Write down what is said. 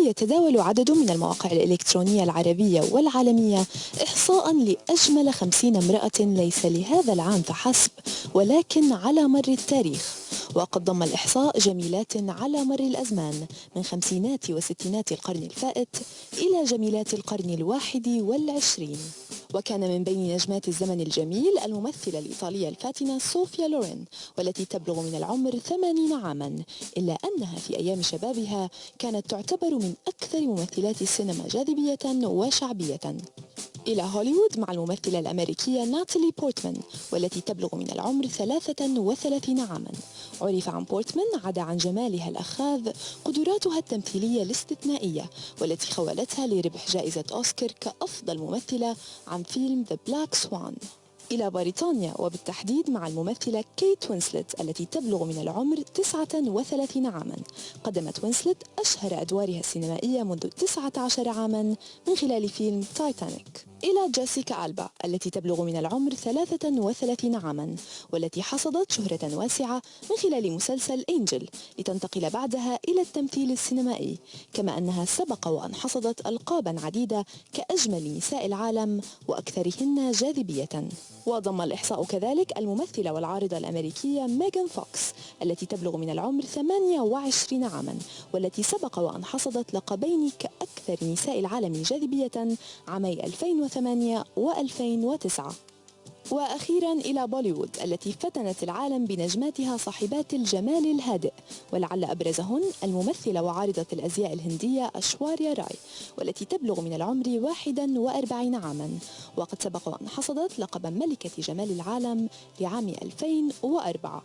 يتداول عدد من المواقع الإلكترونية العربية والعالمية إحصاء لأجمل 50 امرأة ليس لهذا العام فحسب ولكن على مر التاريخ. وقد ضم الإحصاء جميلات على مر الأزمان من خمسينات وستينات القرن الفائت إلى جميلات القرن ال21. وكان من بين نجمات الزمن الجميل الممثلة الإيطالية الفاتنة صوفيا لورين، والتي تبلغ من العمر 80 عاما، إلا أنها في أيام شبابها كانت تعتبر من أكثر ممثلات السينما جاذبية وشعبية. إلى هوليوود مع الممثلة الأمريكية ناتالي بورتمان، والتي تبلغ من العمر 33 عاما. عرف عن بورتمان عدا عن جمالها الأخاذ قدراتها التمثيلية الاستثنائية، والتي خولتها لربح جائزة أوسكار كأفضل ممثلة عن فيلم The Black Swan. إلى بريطانيا وبالتحديد مع الممثلة كيت وينسلت، التي تبلغ من العمر 39 عاما. قدمت وينسلت أشهر أدوارها السينمائية منذ 19 عاما من خلال فيلم تايتانيك. إلى جيسيكا ألبا، التي تبلغ من العمر 33 عاما، والتي حصدت شهرة واسعة من خلال مسلسل أنجل، لتنتقل بعدها إلى التمثيل السينمائي، كما أنها سبق وأن حصدت ألقابا عديدة كأجمل نساء العالم وأكثرهن جاذبية. وضم الإحصاء كذلك الممثلة والعارضة الأمريكية ميغان فوكس، التي تبلغ من العمر 28 عاما، والتي سبق وأن حصدت لقبين كأكثر نساء العالم جاذبية عامي 2008 و2009. وأخيرا إلى بوليوود، التي فتنت العالم بنجماتها صاحبات الجمال الهادئ، ولعل أبرزهن الممثلة وعارضة الأزياء الهندية أشواريا راي، والتي تبلغ من العمر 41 عاما، وقد سبق وأن حصدت لقب ملكة جمال العالم لعام 2004.